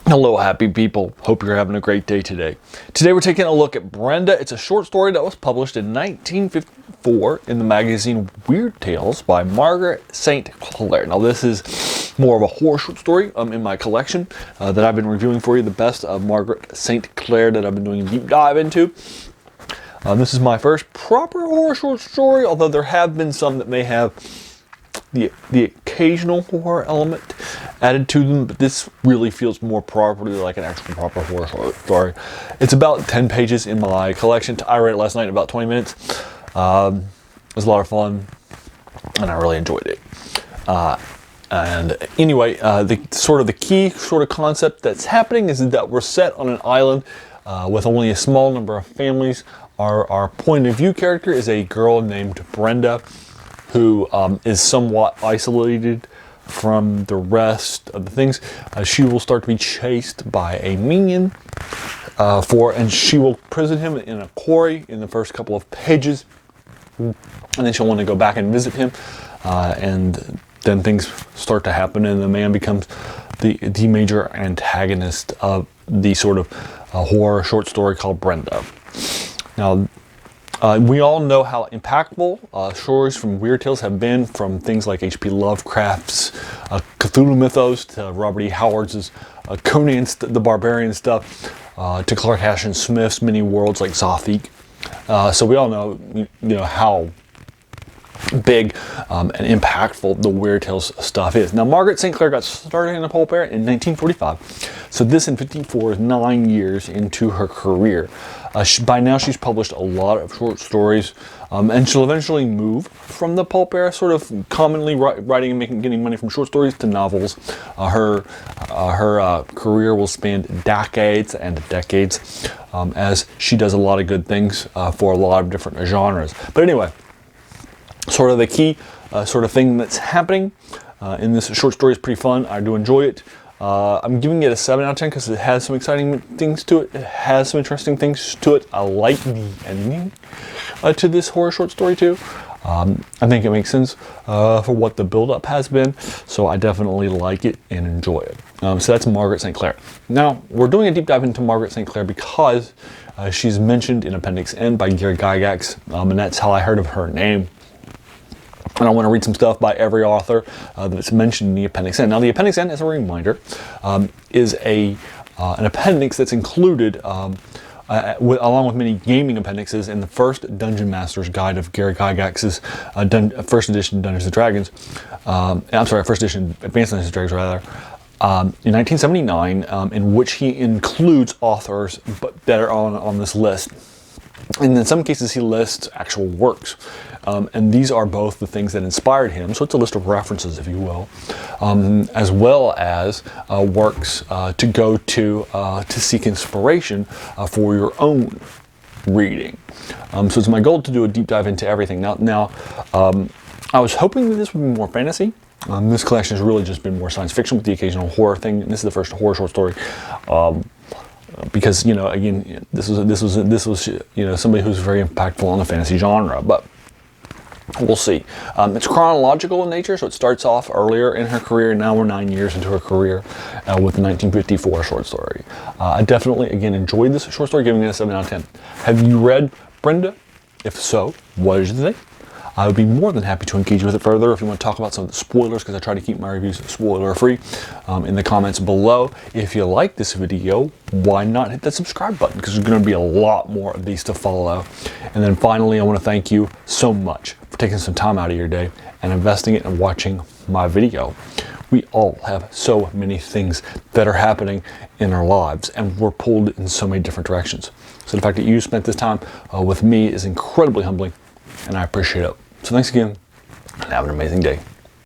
Hello, happy people. Hope you're having a great day today. Today we're taking a look at Brenda. It's a short story that was published in 1954 in the magazine Weird Tales by Margaret St. Clair. Now this is more of a horror short story in my collection that I've been reviewing for you. The best of Margaret St. Clair that I've been doing a deep dive into. This is my first proper horror short story, although there have been some that may have the occasional horror element added to them, but this really feels more properly like an actual proper horror short story. It's about 10 pages in my collection. I read it last night in about 20 minutes. It was a lot of fun, and I really enjoyed it. And anyway, the key concept that's happening is that we're set on an island with only a small number of families. Our point of view character is a girl named Brenda, who is somewhat isolated from the rest of the things. She will start to be chased by a minion, and she will prison him in a quarry in the first couple of pages, and then she'll want to go back and visit him, and then things start to happen, and the man becomes the major antagonist of the sort of horror short story called Brenda. Now, we all know how impactful stories from Weird Tales have been, from things like H.P. Lovecraft's Cthulhu Mythos to Robert E. Howard's Conan the Barbarian stuff, to Clark Ashton Smith's mini worlds like Zothique. So we all know, how big and impactful the Weird Tales stuff is. Now, Margaret St. Clair got started in the pulp era in 1945, so this in 54 is 9 years into her career. By now she's published a lot of short stories, and she'll eventually move from the pulp era, sort of commonly writing and getting money from short stories, to novels. Her career will span decades and decades, as she does a lot of good things for a lot of different genres. But anyway, sort of the key thing that's happening in this short story is pretty fun. I do enjoy it. I'm giving it a 7 out of 10 because it has some exciting things to it. It has some interesting things to it. I like the ending to this horror short story too. I think it makes sense for what the build-up has been, so I definitely like it and enjoy it. So that's Margaret St. Clair. Now, we're doing a deep dive into Margaret St. Clair because she's mentioned in Appendix N by Gygax, and that's how I heard of her name. And I want to read some stuff by every author that's mentioned in the Appendix N. Now, the Appendix N, as a reminder, is an appendix that's included along with many gaming appendixes in the first Dungeon Master's Guide of Gary Gygax's first edition Dungeons & Dragons. First edition Advanced Dungeons & Dragons, rather. In 1979, in which he includes authors that are on this list. And in some cases, he lists actual works. And these are both the things that inspired him. So it's a list of references, if you will, as well as works to go to seek inspiration for your own reading. So it's my goal to do a deep dive into everything. Now, I was hoping that this would be more fantasy. This collection has really just been more science fiction with the occasional horror thing. And this is the first horror short story. Because, again, this was somebody who's very impactful on the fantasy genre, but we'll see. It's chronological in nature, so it starts off earlier in her career, and now we're 9 years into her career with the 1954 short story. I definitely, again, enjoyed this short story, giving it a 7 out of 10. Have you read Brenda? If so, what did you think? I would be more than happy to engage with it further if you want to talk about some of the spoilers, because I try to keep my reviews spoiler-free, in the comments below. If you like this video, why not hit that subscribe button, because there's going to be a lot more of these to follow. And then finally, I want to thank you so much for taking some time out of your day and investing it in watching my video. We all have so many things that are happening in our lives, and we're pulled in so many different directions. So the fact that you spent this time with me is incredibly humbling, and I appreciate it. So thanks again, and have an amazing day.